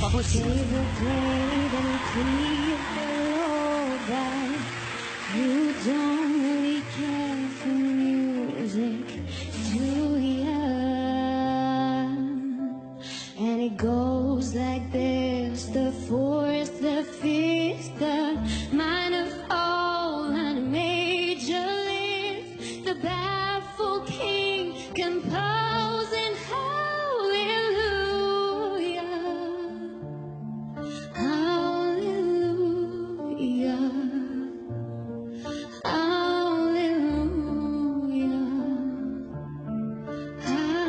pas possible. And it goes like this: the fourth, the fifth, the minor fall and a major lift, the baffled king composing hallelujah, hallelujah, hallelujah, hallelujah.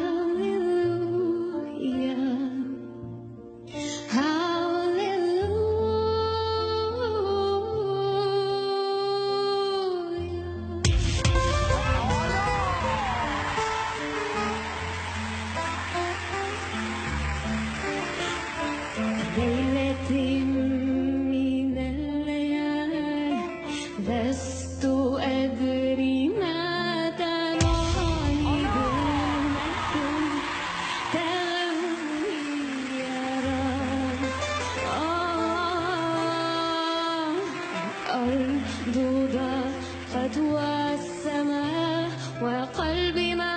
لست أدري ما تراني الأرض ضاقت والسماء وقلبي ما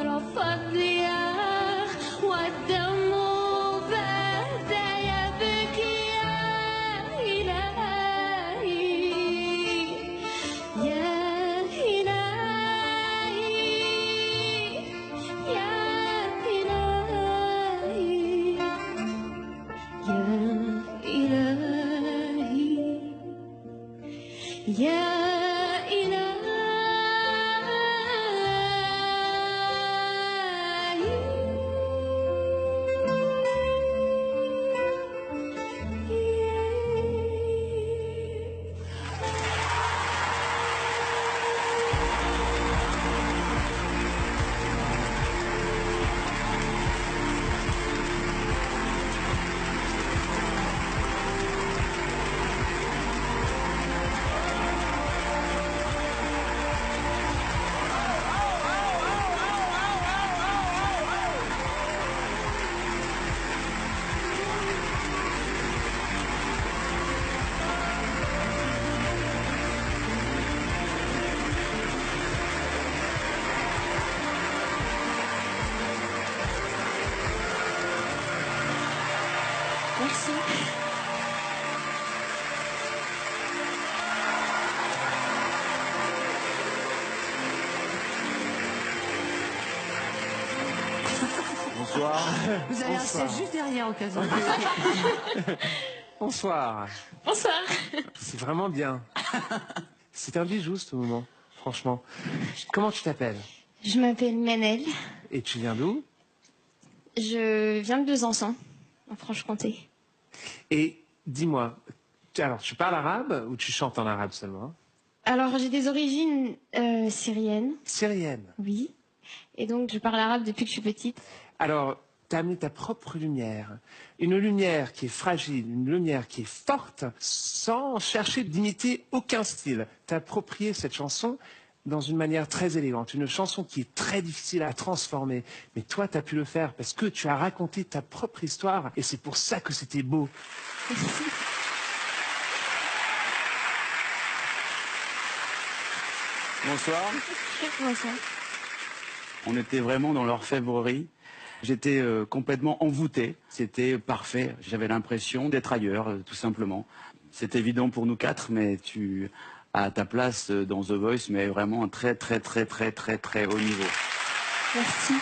رفض لياه والدم بدا يبكي يا إلهي يا إلهي يا إلهي يا إلهي يا Merci. Bonsoir. Vous allez rester juste derrière au cas où. Bonsoir. Bonsoir. C'est vraiment bien. C'est un bijou ce moment, franchement. Comment tu t'appelles? Je m'appelle Manel. Et tu viens d'où? Je viens de Besançon, en Franche-Comté. Et dis-moi, alors tu parles arabe ou tu chantes en arabe seulement? Alors, j'ai des origines syriennes, Syrienne. oui. Et donc, je parle arabe depuis que je suis petite. Alors, tu as amené ta propre lumière. Une lumière qui est fragile, une lumière qui est forte, sans chercher d'imiter aucun style. T'as approprié cette chanson dans une manière très élégante. Une chanson qui est très difficile à transformer. Mais toi, tu as pu le faire parce que tu as raconté ta propre histoire. Et c'est pour ça que c'était beau. Bonsoir. Bonsoir. On était vraiment dans l'orfèvrerie. J'étais complètement envoûté. C'était parfait. J'avais l'impression d'être ailleurs, tout simplement. C'est évident pour nous quatre, mais tu as ta place dans The Voice, mais vraiment un très très très très très très haut niveau. Merci.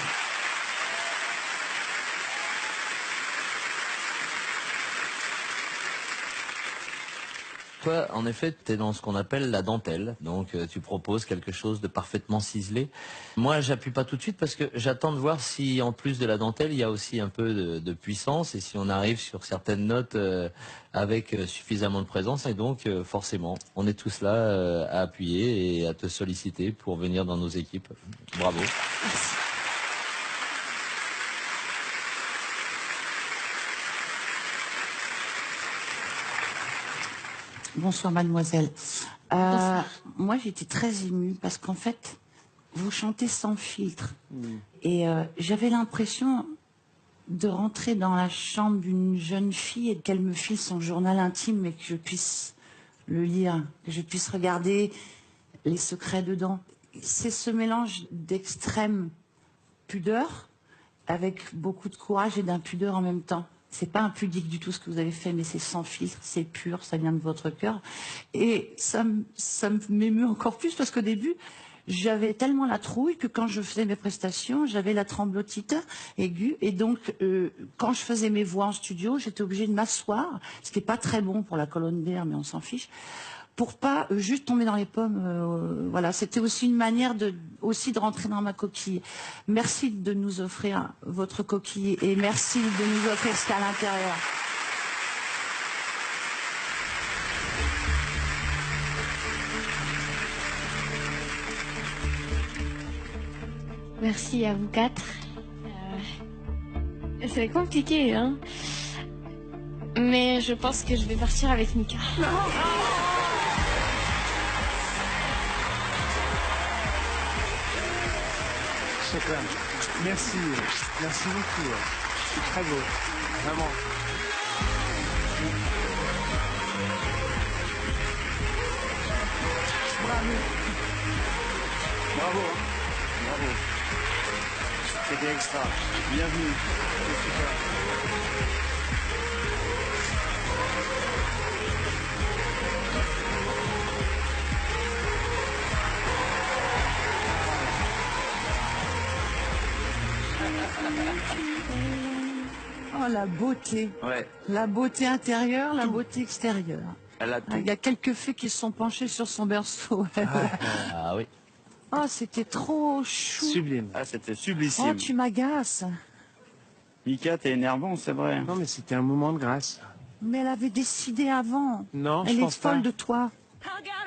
Toi, en effet, tu es dans ce qu'on appelle la dentelle. Donc, tu proposes quelque chose de parfaitement ciselé. Moi, j'appuie pas tout de suite parce que j'attends de voir si, en plus de la dentelle, il y a aussi un peu de puissance et si on arrive sur certaines notes avec suffisamment de présence. Et donc, forcément, on est tous là à appuyer et à te solliciter pour venir dans nos équipes. Bravo. Merci. Bonsoir mademoiselle. Bonsoir. Moi j'étais très émue parce qu'en fait vous chantez sans filtre et j'avais l'impression de rentrer dans la chambre d'une jeune fille et qu'elle me file son journal intime et que je puisse le lire, que je puisse regarder les secrets dedans. C'est ce mélange d'extrême pudeur avec beaucoup de courage et d'impudeur en même temps. C'est pas impudique du tout ce que vous avez fait, mais c'est sans filtre, c'est pur, ça vient de votre cœur. Et ça m'émeut encore plus parce qu'au début, j'avais tellement la trouille que quand je faisais mes prestations, j'avais la tremblotite aiguë. Et donc, quand je faisais mes voix en studio, j'étais obligée de m'asseoir, ce qui n'est pas très bon pour la colonne d'air, mais on s'en fiche, pour pas juste tomber dans les pommes. Voilà, c'était aussi une manière de rentrer dans ma coquille. Merci de nous offrir votre coquille et merci de nous offrir ce qu'il y a à l'intérieur. Merci à vous quatre. C'est compliqué, hein. Mais je pense que je vais partir avec Mika. Chacun. Merci. Merci beaucoup. C'est très beau. Vraiment. Bravo. Bravo. Bravo. C'était extra. Bienvenue. C'est super. Oh, la beauté. Ouais. La beauté intérieure, la beauté extérieure. Elle a tout. Il y a quelques fées qui se sont penchées sur son berceau. Ah oui. Oh, c'était trop chou. Sublime. Ah, c'était sublissime. Oh, tu m'agaces. Mika, t'es énervant, c'est vrai. Non, mais c'était un moment de grâce. Mais elle avait décidé avant. Non, je Elle est pense pas. folle de toi. I got